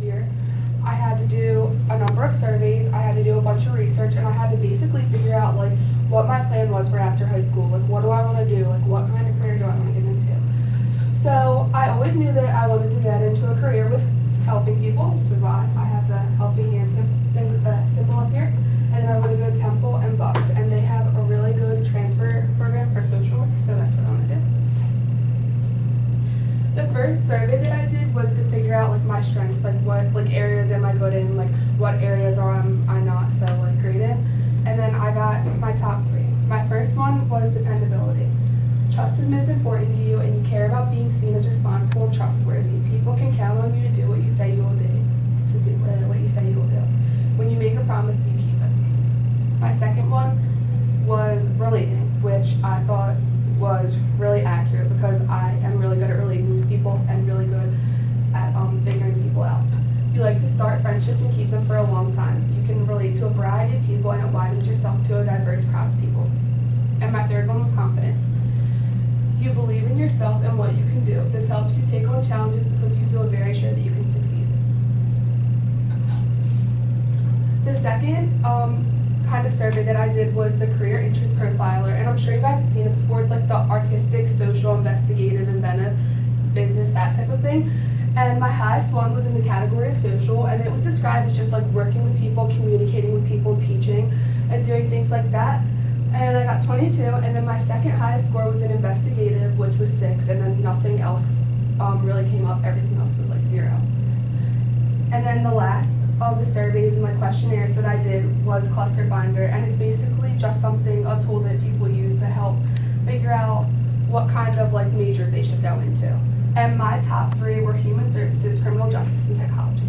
year, I had to do a number of surveys, I had to do a bunch of research, and I had to basically figure out like what my plan was for after high school. Like, what do I want to do? Like, what kind of career do I want to get into? So I always knew that I wanted to get into a career with helping people, which is why I have the helping hand symbol up here. And then I want to go to Temple and Bucks, and they have a really good transfer program for social work, so that's what I want to do. The first survey that I did was to figure out like my strengths, like what areas am I good in, like what areas are I not so like great in, and then I got my top 3. My first one was dependability. Trust is most important to you, and you care about being seen as responsible and trustworthy. People can count on you to do what you say you will do. What you say you will do. When you make a promise, you keep it. My second one was relating, which I thought was really accurate because I am really good at relating to people and really good at figuring people out. You like to start friendships and keep them for a long time. You can relate to a variety of people, and it widens yourself to a diverse crowd of people. And my third one was confidence. You believe in yourself and what you can do. This helps you take on challenges because you feel very sure that you can succeed. The second kind of survey that I did was the career interest profiler, and I'm sure you guys have seen it before. It's like the artistic, social, investigative, inventive, business, that type of thing. And my highest one was in the category of social, and it was described as just like working with people, communicating with people, teaching, and doing things like that. And I got 22, and then my second highest score was in investigative, which was 6, and then nothing else really came up. Everything else was like 0. And then the last of the surveys and like questionnaires that I did was Cluster Finder, and it's basically just a tool that people use to help figure out what kind of like majors they should go into. And my top 3 were human services, criminal justice, and psychology.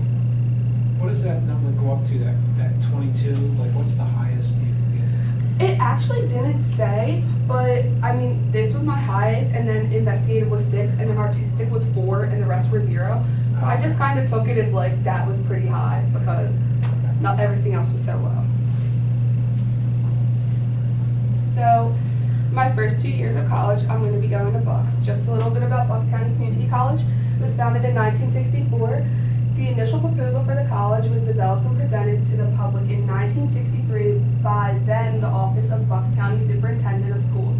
What does that number go up to, that 22? Like, what's the highest you can get? It actually didn't say, but I mean, this was my highest, and then investigative was 6, and then artistic was 4, and the rest were 0. So I just kind of took it as like that was pretty high because not everything else was so low. So my first 2 years of college, I'm going to be going to Bucks. Just a little bit about Bucks County Community College. It was founded in 1964. The initial proposal for the college was developed and presented to the public in 1963 by then the Office of Bucks County Superintendent of Schools.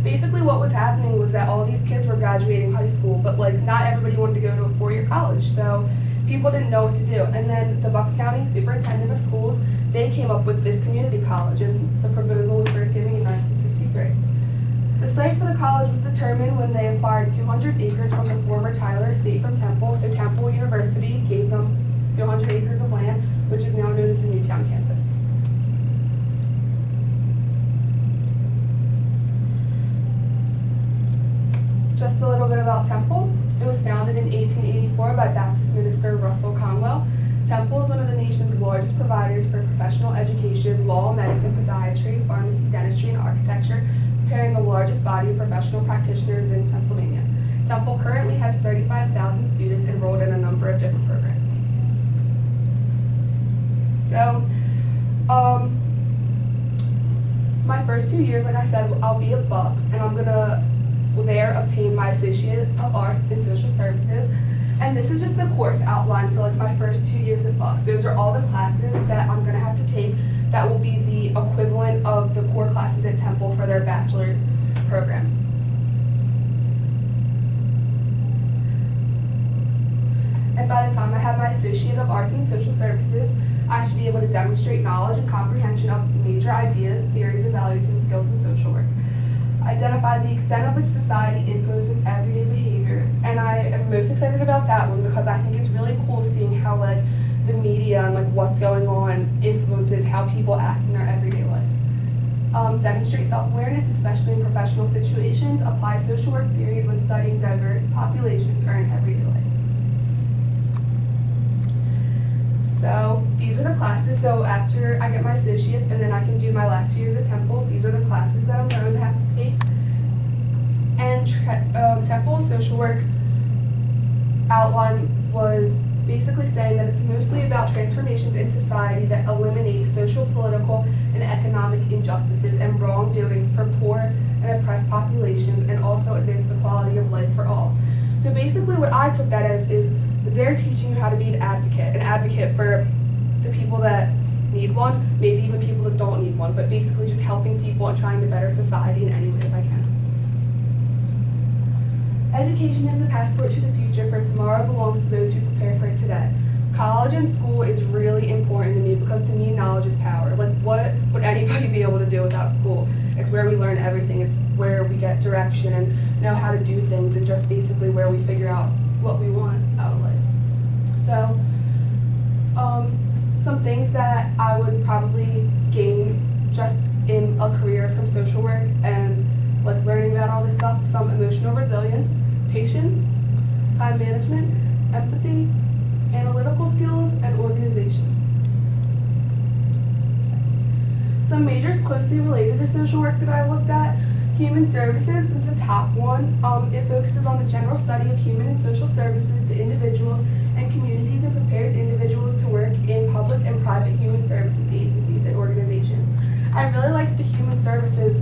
Basically what was happening was that all these kids were graduating high school, but like not everybody wanted to go to a 4-year college, so people didn't know what to do. And then the Bucks County Superintendent of Schools, they came up with this community college, and the proposal was first given in 1963. The site for the college was determined when they acquired 200 acres from the former Tyler estate from Temple, so Temple University gave them 200 acres of land, which is now known as the Newtown campus. Just a little bit about Temple. It was founded in 1884 by Baptist minister Russell Conwell. Temple is one of the nation's largest providers for professional education, law, medicine, podiatry, pharmacy, dentistry, and architecture, preparing the largest body of professional practitioners in Pennsylvania. Temple currently has 35,000 students enrolled in a number of different programs. So, my first 2 years, like I said, I'll be at Bucks, and I'm gonna there obtain my Associate of Arts in Social Services. And this is just the course outline for like my first 2 years at Bucks. Those are all the classes that I'm gonna have to take that will be the equivalent of the core classes at Temple for their bachelor's program. And by the time I have my Associate of Arts in Social Services, I should be able to demonstrate knowledge and comprehension of major ideas, theories, and values and skills in social work. Identify the extent of which society influences everyday behaviors, and I am most excited about that one because I think it's really cool seeing how like the media and like what's going on influences how people act in their everyday life. Demonstrate self-awareness, especially in professional situations. Apply social work theories when studying diverse populations or in everyday life. So these are the classes. So after I get my associates and then I can do my last 2 years at Temple, these are the classes that I'm going to have to take. And Temple social work outline was basically saying that it's mostly about transformations in society that eliminate social, political, and economic injustices and wrongdoings for poor and oppressed populations, and also advance the quality of life for all. So basically what I took that as is they're teaching you how to be an advocate for the people that need one, maybe even people that don't need one, but basically just helping people and trying to better society in any way that I can. Education is the passport to the future, for tomorrow belongs to those who prepare for it today. College and school is really important to me because to me knowledge is power. Like, what would anybody be able to do without school? It's where we learn everything. It's where we get direction and know how to do things, and just basically where we figure out what we want out of life. So, some things that I would probably gain just in a career from social work and like learning about all this stuff: some emotional resilience, patience, time management, empathy, analytical skills, and organization. Some majors closely related to social work that I looked at: human services was the top one. It focuses on the general study of human and social services to individuals and communities and prepares individuals to work in public and private human services agencies and organizations. I really liked the human services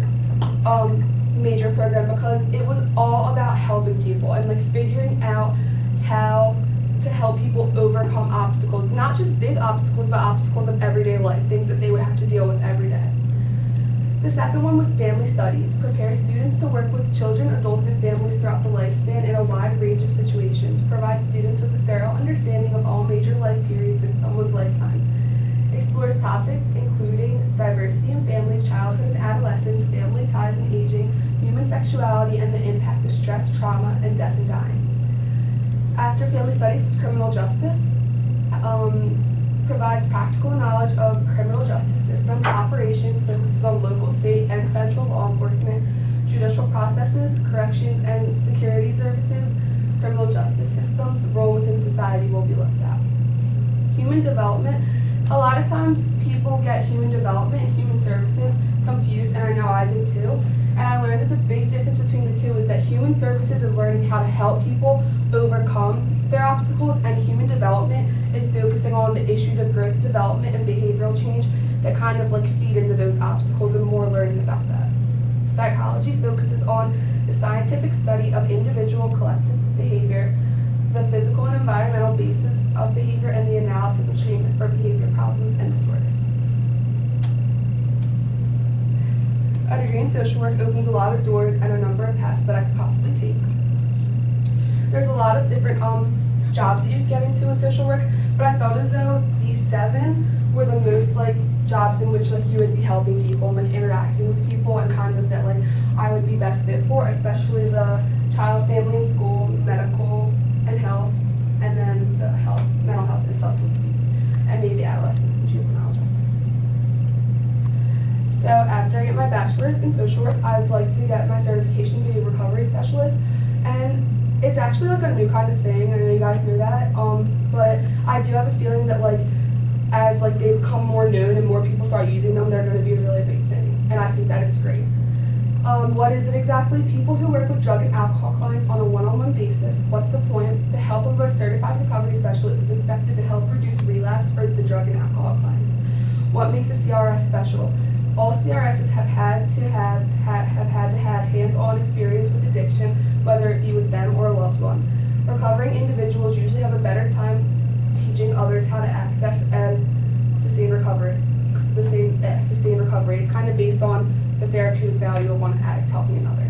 major program because it was all about helping people and like figuring out how to help people overcome obstacles, not just big obstacles, but obstacles of everyday life, things that they would have to deal with every day. The second one was family studies, prepare students to work with children, adults, and families throughout the lifespan in a wide range of situations, provide students with a thorough understanding of all major life periods in someone's lifetime, explores topics including diversity in families, childhood and adolescence, family ties and aging, human sexuality, and the impact of stress, trauma, and death and dying. After family studies was criminal justice, provides practical knowledge of criminal justice systems, operations, focuses on local, state, and federal law enforcement, judicial processes, corrections and security services, criminal justice systems, role within society will be looked at. Human development. A lot of times people get human development and human services confused, and I know I did too. And I learned that the big difference between the two is that human services is learning how to help people overcome their obstacles, and human development is focusing on the issues of growth, development, and behavioral change that kind of like feed into those obstacles and more learning about that. Psychology focuses on the scientific study of individual collective behavior, the physical and environmental basis of behavior, and the analysis and treatment for behavior problems and disorders. A degree in social work opens a lot of doors and a number of paths that I could possibly take. There's a lot of different jobs that you get into in social work, but I felt as though these 7 were the most like jobs in which like you would be helping people and like interacting with people, and kind of that like I would be best fit for, especially the child, family, and school, medical, and health, and then the health, mental health, and substance abuse, and maybe adolescence and juvenile justice. So after I get my bachelor's in social work, I'd like to get my certification to be a recovery specialist, and it's actually like a new kind of thing. I know you guys know that, but I do have a feeling that like as like they become more known and more people start using them, they're going to be a really big thing, and I think that it's great. What is it exactly? People who work with drug and alcohol clients on a one-on-one basis. What's the point? The help of a certified recovery specialist is expected to help reduce relapse for the drug and alcohol clients. What makes a CRS special? All CRSs have had to have hands-on experience with addiction, whether it be with them or a loved one. Recovering individuals usually have a better time teaching others how to access and sustain recovery. It's kind of based on the therapeutic value of one addict helping another.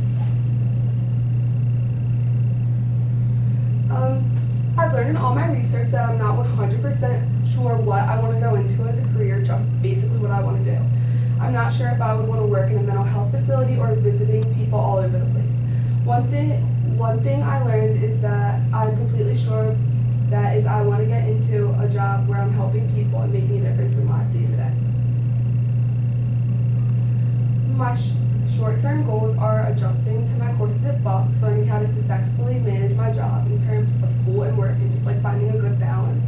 I've learned in all my research that I'm not 100% sure what I want to go into as a career, just basically what I want to do. I'm not sure if I would want to work in a mental health facility or visiting people all over the place. One thing I learned is that I'm completely sure that is I want to get into a job where I'm helping people and making a difference in lives day to day. My short-term goals are adjusting to my courses at Bucks, learning how to successfully manage my job in terms of school and work, and just like finding a good balance,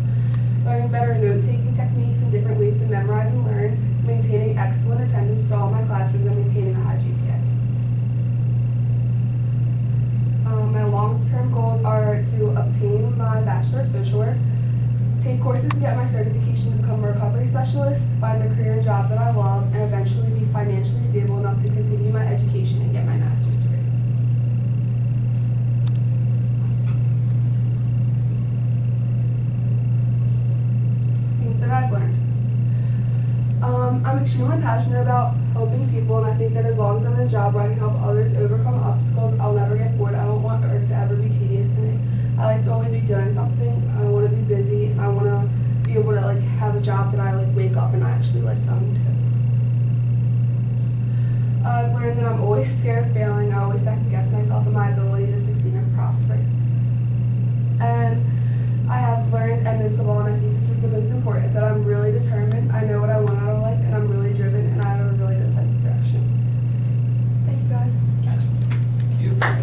learning better note-taking techniques and different ways to memorize and learn, maintaining excellent attendance to all my classes, and maintaining a high GPA. My long-term goals are to obtain my Bachelor of Social Work, take courses to get my certification to become a recovery specialist, find a career and job that I love, and eventually be financially stable enough to continue my education and get my master's degree. Degree. extremely passionate about helping people, and I think that as long as I'm in a job where I can help others overcome obstacles, I'll never get bored. I don't want work to ever be tedious to me. I like to always be doing something. I want to be busy. I want to be able to like have a job that I like wake up and I actually like going to. I've learned that I'm always scared of failing. I always second guess myself and my ability to succeed and prosper. And